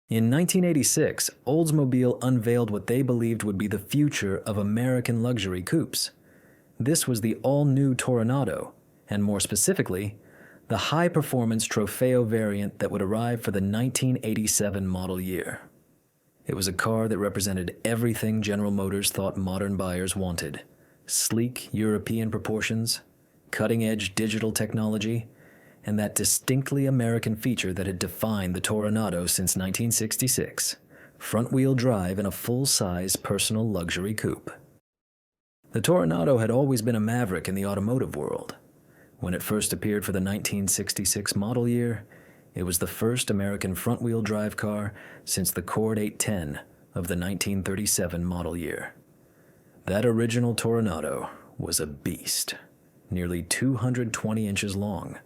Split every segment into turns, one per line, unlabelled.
In 1986, Oldsmobile unveiled what they believed would be the future of American luxury coupes. This was the all-new Toronado, and more specifically, the high-performance Trofeo variant that would arrive for the 1987 model year. It was a car that represented everything General Motors thought modern buyers wanted: sleek European proportions, cutting-edge digital technology, and that distinctly American feature that had defined the Toronado since 1966, front-wheel drive in a full-size personal luxury coupe. The Toronado had always been a maverick in the automotive world. When it first appeared for the 1966 model year, it was the first American front-wheel drive car since the Cord 810 of the 1937 model year. That original Toronado was a beast, nearly 220 inches long,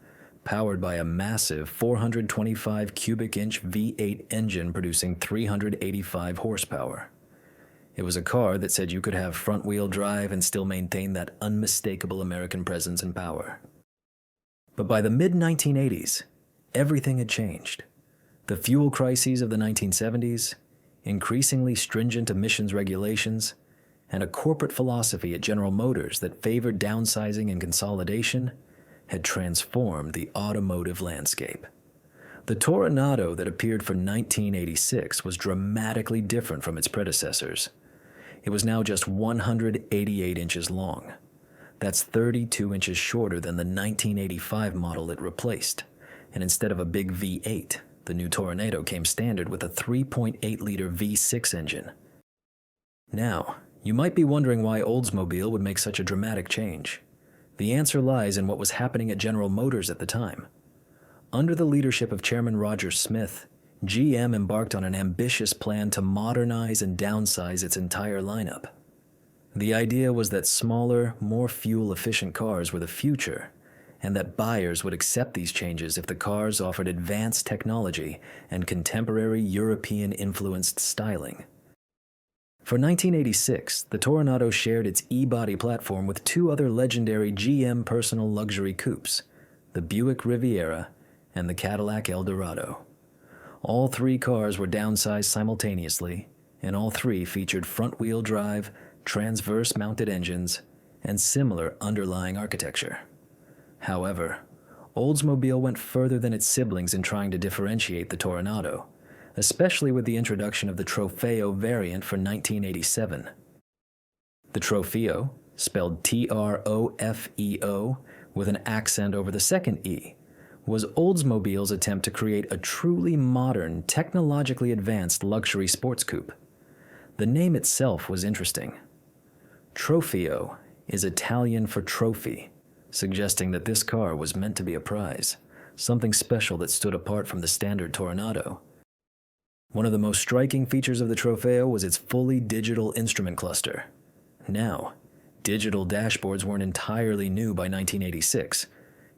powered by a massive 425 cubic inch V8 engine producing 385 horsepower. It was a car that said you could have front-wheel drive and still maintain that unmistakable American presence and power. But by the mid-1980s, everything had changed. The fuel crises of the 1970s, increasingly stringent emissions regulations, and a corporate philosophy at General Motors that favored downsizing and consolidation had transformed the automotive landscape. The Toronado that appeared for 1986 was dramatically different from its predecessors. It was now just 188 inches long. That's 32 inches shorter than the 1985 model it replaced. And instead of a big V8, the new Toronado came standard with a 3.8-liter V6 engine. Now, you might be wondering why Oldsmobile would make such a dramatic change. The answer lies in what was happening at General Motors at the time. Under the leadership of Chairman Roger Smith, GM embarked on an ambitious plan to modernize and downsize its entire lineup. The idea was that smaller, more fuel-efficient cars were the future, and that buyers would accept these changes if the cars offered advanced technology and contemporary European-influenced styling. For 1986, the Toronado shared its E-body platform with two other legendary GM personal luxury coupes, the Buick Riviera and the Cadillac Eldorado. All three cars were downsized simultaneously, and all three featured front-wheel drive, transverse-mounted engines, and similar underlying architecture. However, Oldsmobile went further than its siblings in trying to differentiate the Toronado, especially with the introduction of the Trofeo variant for 1987. The Trofeo, spelled Trofeo with an accent over the second E, was Oldsmobile's attempt to create a truly modern, technologically advanced luxury sports coupe. The name itself was interesting. Trofeo is Italian for trophy, suggesting that this car was meant to be a prize, something special that stood apart from the standard Toronado. One of the most striking features of the Trofeo was its fully digital instrument cluster. Now, digital dashboards weren't entirely new by 1986.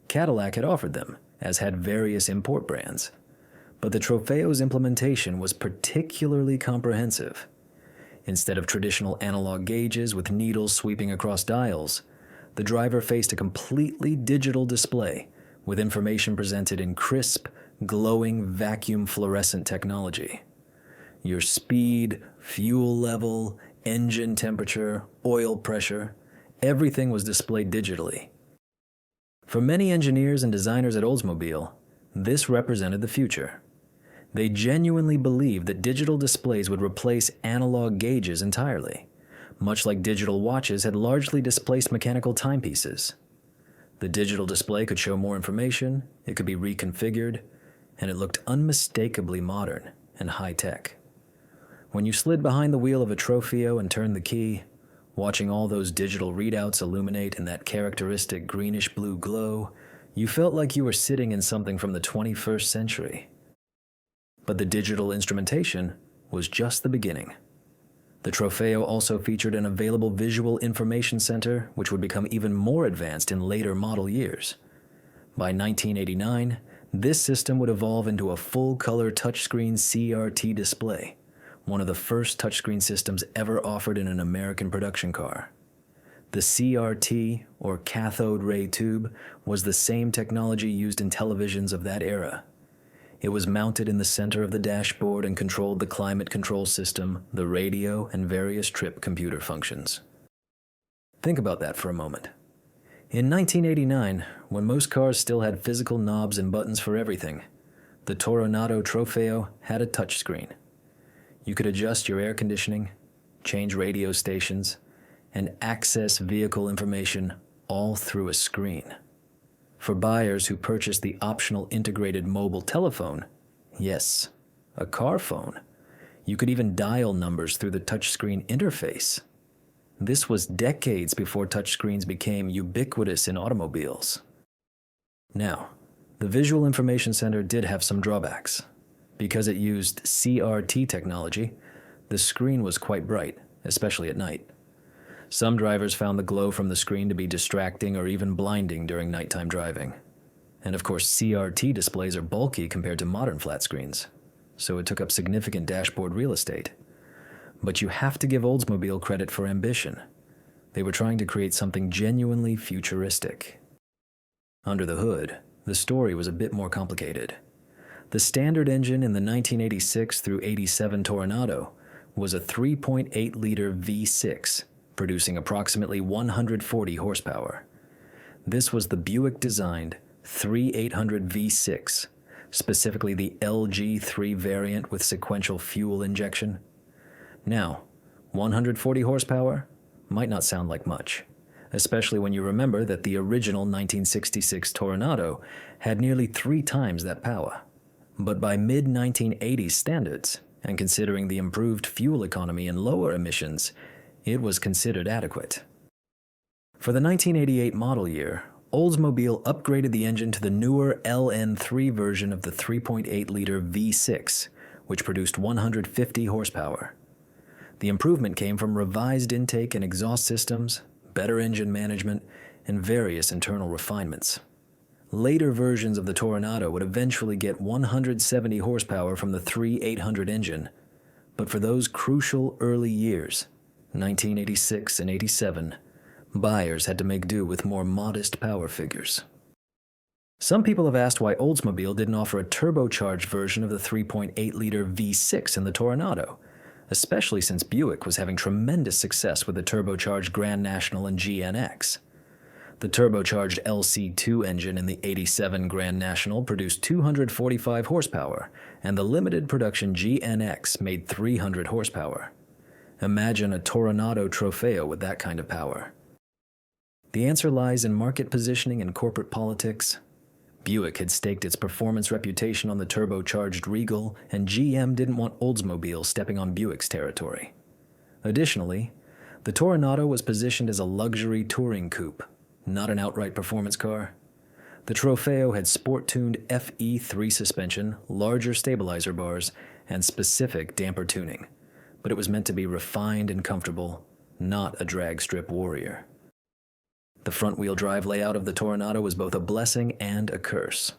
Cadillac had offered them, as had various import brands. But the Trofeo's implementation was particularly comprehensive. Instead of traditional analog gauges with needles sweeping across dials, the driver faced a completely digital display with information presented in crisp, glowing vacuum fluorescent technology. Your speed, fuel level, engine temperature, oil pressure, everything was displayed digitally. For many engineers and designers at Oldsmobile, this represented the future. They genuinely believed that digital displays would replace analog gauges entirely, much like digital watches had largely displaced mechanical timepieces. The digital display could show more information, it could be reconfigured, and it looked unmistakably modern and high-tech. When you slid behind the wheel of a Trofeo and turned the key, watching all those digital readouts illuminate in that characteristic greenish-blue glow, you felt like you were sitting in something from the 21st century. But the digital instrumentation was just the beginning. The Trofeo also featured an available visual information center, which would become even more advanced in later model years. By 1989, this system would evolve into a full-color touchscreen CRT display, one of the first touchscreen systems ever offered in an American production car. The CRT, or cathode ray tube, was the same technology used in televisions of that era. It was mounted in the center of the dashboard and controlled the climate control system, the radio, and various trip computer functions. Think about that for a moment. In 1989, when most cars still had physical knobs and buttons for everything, the Toronado Trofeo had a touchscreen. You could adjust your air conditioning, change radio stations, and access vehicle information all through a screen. For buyers who purchased the optional integrated mobile telephone, yes, a car phone, you could even dial numbers through the touchscreen interface. This was decades before touchscreens became ubiquitous in automobiles. Now, the Visual Information Center did have some drawbacks. Because it used CRT technology, the screen was quite bright, especially at night. Some drivers found the glow from the screen to be distracting or even blinding during nighttime driving. And of course, CRT displays are bulky compared to modern flat screens, so it took up significant dashboard real estate. But you have to give Oldsmobile credit for ambition. They were trying to create something genuinely futuristic. Under the hood, the story was a bit more complicated. The standard engine in the 1986 through 87 Toronado was a 3.8-liter V6, producing approximately 140 horsepower. This was the Buick-designed 3800 V6, specifically the LG3 variant with sequential fuel injection. Now, 140 horsepower might not sound like much, especially when you remember that the original 1966 Toronado had nearly 3 times that power. But by mid-1980s standards, and considering the improved fuel economy and lower emissions, it was considered adequate. For the 1988 model year, Oldsmobile upgraded the engine to the newer LN3 version of the 3.8-liter V6, which produced 150 horsepower. The improvement came from revised intake and exhaust systems, better engine management, and various internal refinements. Later versions of the Toronado would eventually get 170 horsepower from the 3800 engine, but for those crucial early years, 1986 and 87, buyers had to make do with more modest power figures. Some people have asked why Oldsmobile didn't offer a turbocharged version of the 3.8-liter V6 in the Toronado, especially since Buick was having tremendous success with the turbocharged Grand National and GNX. The turbocharged LC2 engine in the 87 Grand National produced 245 horsepower, and the limited production GNX made 300 horsepower. Imagine a Toronado Trofeo with that kind of power. The answer lies in market positioning and corporate politics. Buick had staked its performance reputation on the turbocharged Regal, and GM didn't want Oldsmobile stepping on Buick's territory. Additionally, the Toronado was positioned as a luxury touring coupe, not an outright performance car. The Trofeo had sport-tuned FE3 suspension, larger stabilizer bars, and specific damper tuning, but it was meant to be refined and comfortable, not a drag strip warrior. The front-wheel drive layout of the Toronado was both a blessing and a curse.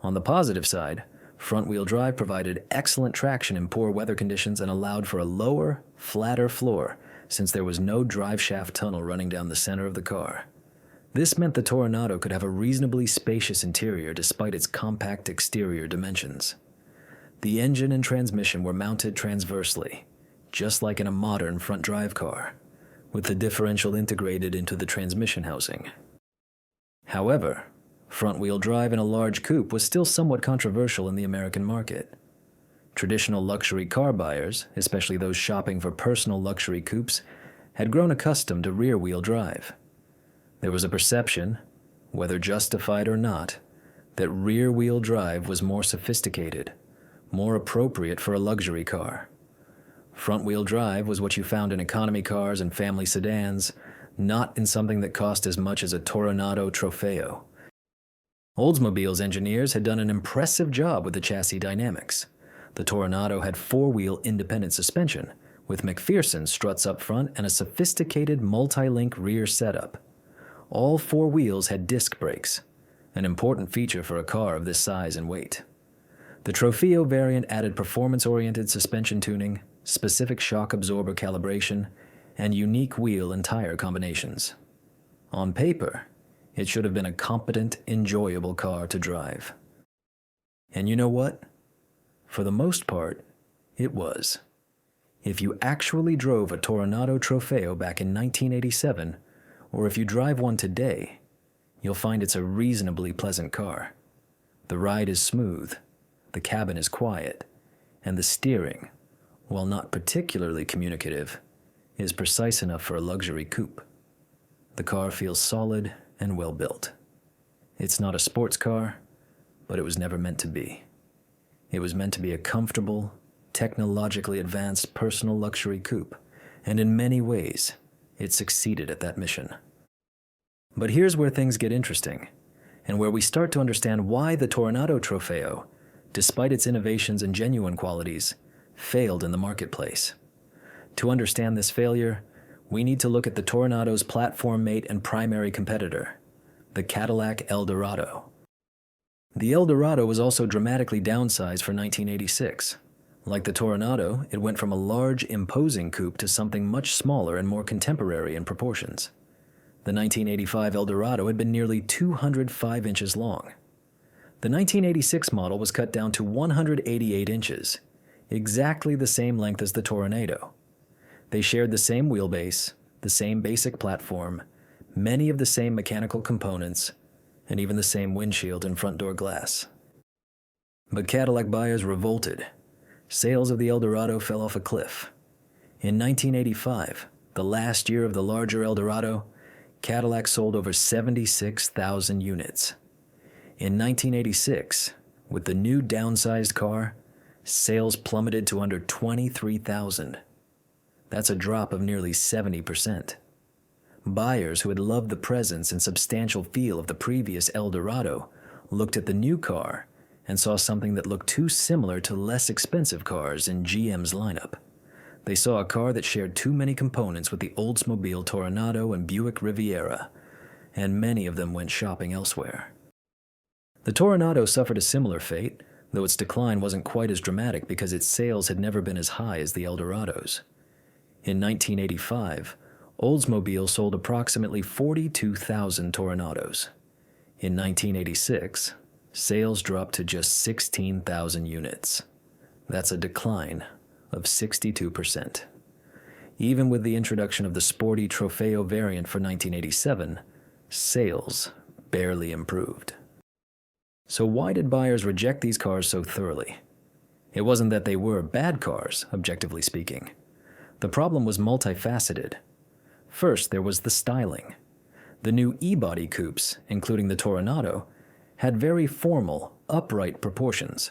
On the positive side, front-wheel drive provided excellent traction in poor weather conditions and allowed for a lower, flatter floor, since there was no drive shaft tunnel running down the center of the car. This meant the Toronado could have a reasonably spacious interior despite its compact exterior dimensions. The engine and transmission were mounted transversely, just like in a modern front-drive car, with the differential integrated into the transmission housing. However, front-wheel drive in a large coupe was still somewhat controversial in the American market. Traditional luxury car buyers, especially those shopping for personal luxury coupes, had grown accustomed to rear-wheel drive. There was a perception, whether justified or not, that rear-wheel drive was more sophisticated, more appropriate for a luxury car. Front-wheel drive was what you found in economy cars and family sedans, not in something that cost as much as a Toronado Trofeo. Oldsmobile's engineers had done an impressive job with the chassis dynamics. The Toronado had four-wheel independent suspension, with McPherson struts up front and a sophisticated multi-link rear setup. All four wheels had disc brakes, an important feature for a car of this size and weight. The Trofeo variant added performance-oriented suspension tuning, specific shock absorber calibration, and unique wheel and tire combinations. On paper, it should have been a competent, enjoyable car to drive. And you know what? For the most part, it was. If you actually drove a Toronado Trofeo back in 1987, or if you drive one today, you'll find it's a reasonably pleasant car. The ride is smooth, the cabin is quiet, and the steering, while not particularly communicative, is precise enough for a luxury coupe. The car feels solid and well built. It's not a sports car, but it was never meant to be. It was meant to be a comfortable, technologically advanced personal luxury coupe, and in many ways, it succeeded at that mission. But here's where things get interesting, and where we start to understand why the Toronado Trofeo, despite its innovations and genuine qualities, failed in the marketplace. To understand this failure, we need to look at the Toronado's platform mate and primary competitor, the Cadillac Eldorado. The Eldorado was also dramatically downsized for 1986. Like the Toronado, it went from a large, imposing coupe to something much smaller and more contemporary in proportions. The 1985 Eldorado had been nearly 205 inches long. The 1986 model was cut down to 188 inches, exactly the same length as the Toronado. They shared the same wheelbase, the same basic platform, many of the same mechanical components, and even the same windshield and front door glass. But Cadillac buyers revolted. Sales of the Eldorado fell off a cliff. In 1985, the last year of the larger Eldorado, Cadillac sold over 76,000 units. In 1986, with the new downsized car, sales plummeted to under 23,000. That's a drop of nearly 70%. Buyers who had loved the presence and substantial feel of the previous Eldorado looked at the new car and saw something that looked too similar to less expensive cars in GM's lineup. They saw a car that shared too many components with the Oldsmobile Toronado and Buick Riviera, and many of them went shopping elsewhere. The Toronado suffered a similar fate, though its decline wasn't quite as dramatic because its sales had never been as high as the Eldorado's. In 1985, Oldsmobile sold approximately 42,000 Toronados. In 1986, sales dropped to just 16,000 units. That's a decline of 62%. Even with the introduction of the sporty Trofeo variant for 1987, sales barely improved. So why did buyers reject these cars so thoroughly? It wasn't that they were bad cars, objectively speaking. The problem was multifaceted. First, there was the styling. The new E-body coupes, including the Toronado, had very formal, upright proportions.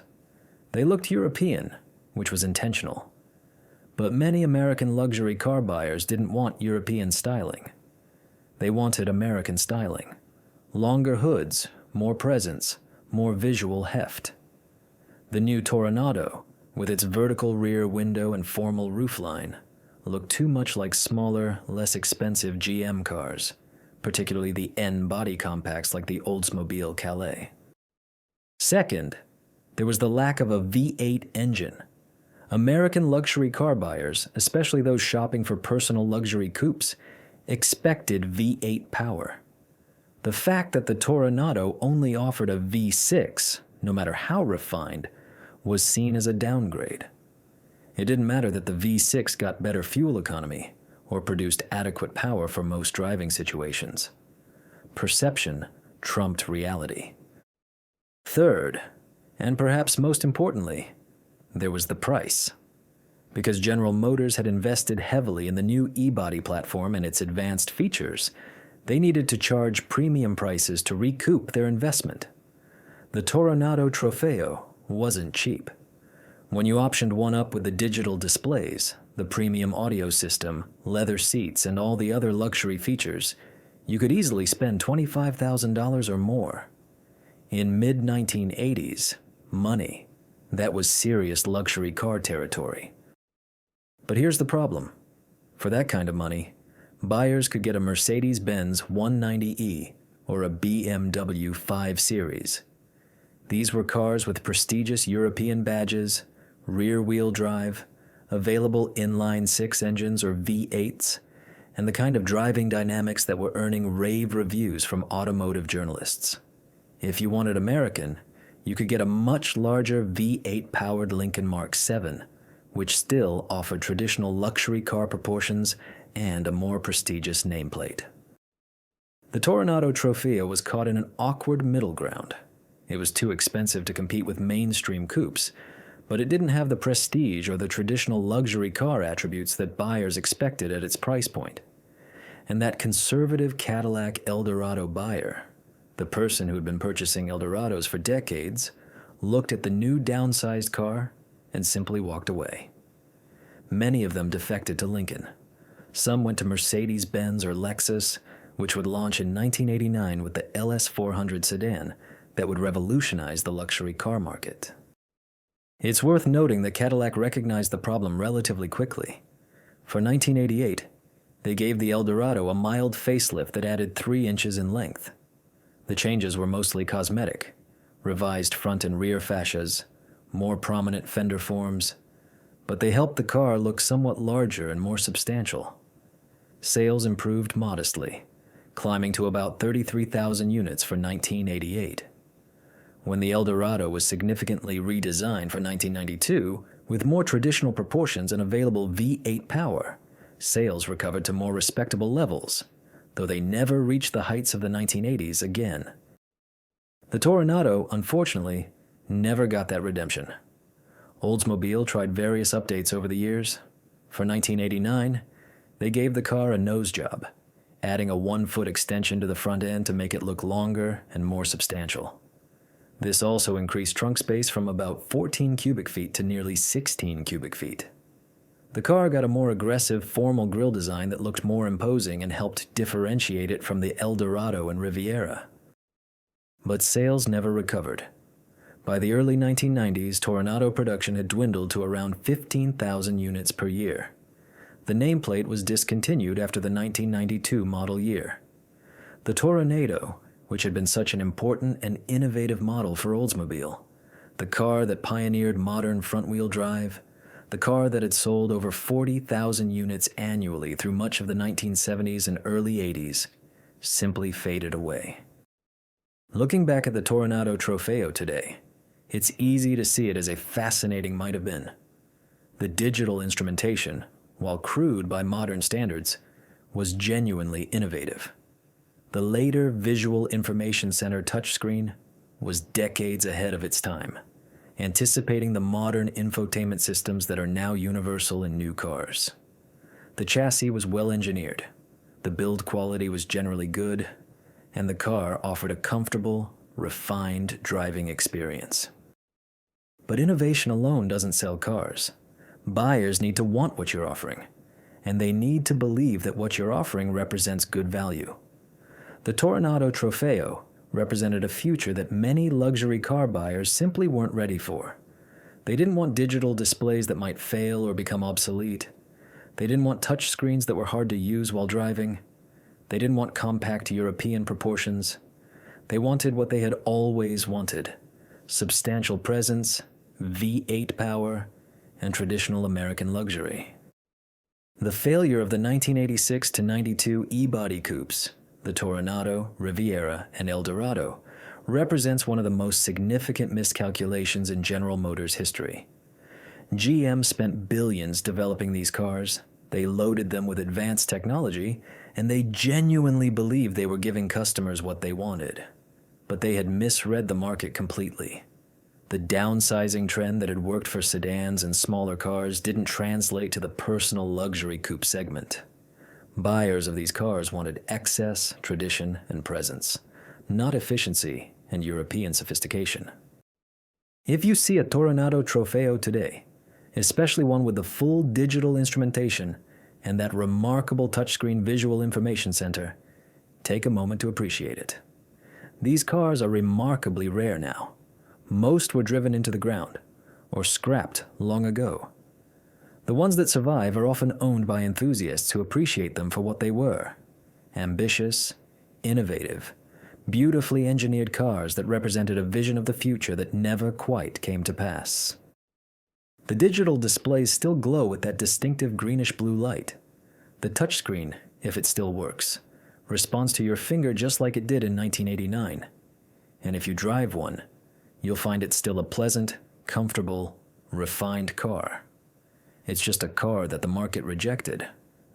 They looked European, which was intentional. But many American luxury car buyers didn't want European styling. They wanted American styling. Longer hoods, more presence, more visual heft. The new Toronado, with its vertical rear window and formal roofline, looked too much like smaller, less expensive GM cars, particularly the N body compacts like the Oldsmobile Calais. Second, there was the lack of a V8 engine. American luxury car buyers, especially those shopping for personal luxury coupes, expected V8 power. The fact that the Toronado only offered a V6, no matter how refined, was seen as a downgrade. It didn't matter that the V6 got better fuel economy or produced adequate power for most driving situations. Perception trumped reality. Third, and perhaps most importantly, there was the price. Because General Motors had invested heavily in the new E-body platform and its advanced features, they needed to charge premium prices to recoup their investment. The Toronado Trofeo wasn't cheap. When you optioned one up with the digital displays, the premium audio system, leather seats, and all the other luxury features, you could easily spend $25,000 or more. In mid-1980s, money, that was serious luxury car territory. But here's the problem. For that kind of money, buyers could get a Mercedes-Benz 190e or a BMW 5 Series. These were cars with prestigious European badges, rear-wheel drive, available inline-six engines or V8s, and the kind of driving dynamics that were earning rave reviews from automotive journalists. If you wanted American, you could get a much larger V8-powered Lincoln Mark 7, which still offered traditional luxury car proportions and a more prestigious nameplate. The Toronado Trofeo was caught in an awkward middle ground. It was too expensive to compete with mainstream coupes, but it didn't have the prestige or the traditional luxury car attributes that buyers expected at its price point. And that conservative Cadillac Eldorado buyer, the person who had been purchasing Eldorados for decades, looked at the new downsized car and simply walked away. Many of them defected to Lincoln. Some went to Mercedes-Benz or Lexus, which would launch in 1989 with the LS400 sedan that would revolutionize the luxury car market. It's worth noting that Cadillac recognized the problem relatively quickly. For 1988, they gave the Eldorado a mild facelift that added 3 inches in length. The changes were mostly cosmetic: revised front and rear fascias, more prominent fender forms, but they helped the car look somewhat larger and more substantial. Sales improved modestly, climbing to about 33,000 units for 1988. When the Eldorado was significantly redesigned for 1992, with more traditional proportions and available V8 power, sales recovered to more respectable levels, though they never reached the heights of the 1980s again. The Toronado, unfortunately, never got that redemption. Oldsmobile tried various updates over the years. For 1989, they gave the car a nose job, adding a 1-foot extension to the front end to make it look longer and more substantial. This also increased trunk space from about 14 cubic feet to nearly 16 cubic feet. The car got a more aggressive, formal grille design that looked more imposing and helped differentiate it from the Eldorado and Riviera. But sales never recovered. By the early 1990s, Toronado production had dwindled to around 15,000 units per year. The nameplate was discontinued after the 1992 model year. The Toronado, which had been such an important and innovative model for Oldsmobile, the car that pioneered modern front-wheel drive, the car that had sold over 40,000 units annually through much of the 1970s and early 80s, simply faded away. Looking back at the Toronado Trofeo today, it's easy to see it as a fascinating might have been. The digital instrumentation, while crude by modern standards, was genuinely innovative. The later Visual Information Center touchscreen was decades ahead of its time, anticipating the modern infotainment systems that are now universal in new cars. The chassis was well engineered, the build quality was generally good, and the car offered a comfortable, refined driving experience. But innovation alone doesn't sell cars. Buyers need to want what you're offering, and they need to believe that what you're offering represents good value. The Toronado Trofeo represented a future that many luxury car buyers simply weren't ready for. They didn't want digital displays that might fail or become obsolete. They didn't want touchscreens that were hard to use while driving. They didn't want compact European proportions. They wanted what they had always wanted: substantial presence, V8 power, and traditional American luxury. The failure of the 1986 to 92 E-body coupes, the Toronado, Riviera, and Eldorado, represents one of the most significant miscalculations in General Motors history. GM spent billions developing these cars, they loaded them with advanced technology, and they genuinely believed they were giving customers what they wanted. But they had misread the market completely. The downsizing trend that had worked for sedans and smaller cars didn't translate to the personal luxury coupe segment. Buyers of these cars wanted excess, tradition, and presence, not efficiency and European sophistication. If you see a Toronado Trofeo today, especially one with the full digital instrumentation and that remarkable touchscreen visual information center, take a moment to appreciate it. These cars are remarkably rare now. Most were driven into the ground or scrapped long ago. The ones that survive are often owned by enthusiasts who appreciate them for what they were: ambitious, innovative, beautifully engineered cars that represented a vision of the future that never quite came to pass. The digital displays still glow with that distinctive greenish-blue light. The touchscreen, if it still works, responds to your finger just like it did in 1989. And if you drive one, you'll find it still a pleasant, comfortable, refined car. It's just a car that the market rejected,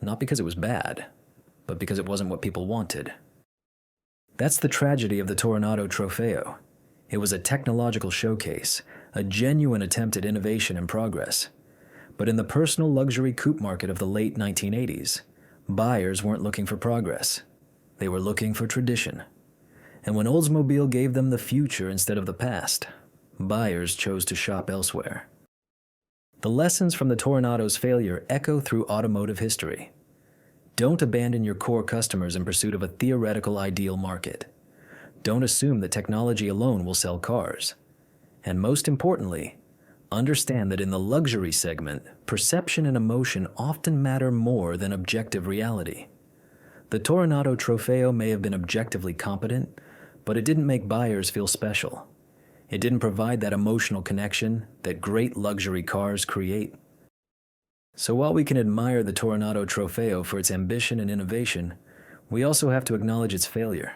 not because it was bad, but because it wasn't what people wanted. That's the tragedy of the Toronado Trofeo. It was a technological showcase, a genuine attempt at innovation and progress. But in the personal luxury coupe market of the late 1980s, buyers weren't looking for progress. They were looking for tradition. And when Oldsmobile gave them the future instead of the past, buyers chose to shop elsewhere. The lessons from the Toronado's failure echo through automotive history. Don't abandon your core customers in pursuit of a theoretical ideal market. Don't assume that technology alone will sell cars. And most importantly, understand that in the luxury segment, perception and emotion often matter more than objective reality. The Toronado Trofeo may have been objectively competent, but it didn't make buyers feel special. It didn't provide that emotional connection that great luxury cars create. So while we can admire the Toronado Trofeo for its ambition and innovation, we also have to acknowledge its failure.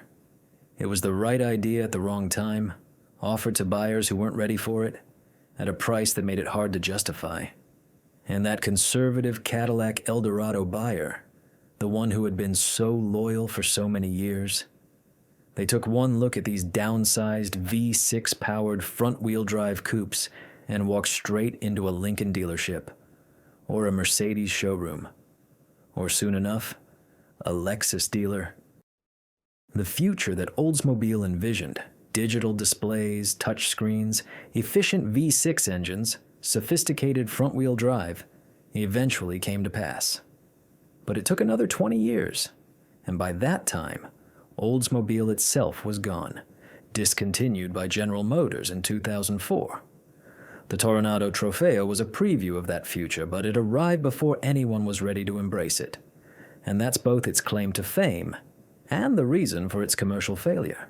It was the right idea at the wrong time, offered to buyers who weren't ready for it, at a price that made it hard to justify. And that conservative Cadillac Eldorado buyer, the one who had been so loyal for so many years, they took one look at these downsized V6-powered front-wheel drive coupes and walked straight into a Lincoln dealership, or a Mercedes showroom, or soon enough, a Lexus dealer. The future that Oldsmobile envisioned, digital displays, touchscreens, efficient V6 engines, sophisticated front-wheel drive, eventually came to pass. But it took another 20 years, and by that time, Oldsmobile itself was gone, discontinued by General Motors in 2004. The Toronado Trofeo was a preview of that future, but it arrived before anyone was ready to embrace it. And that's both its claim to fame and the reason for its commercial failure.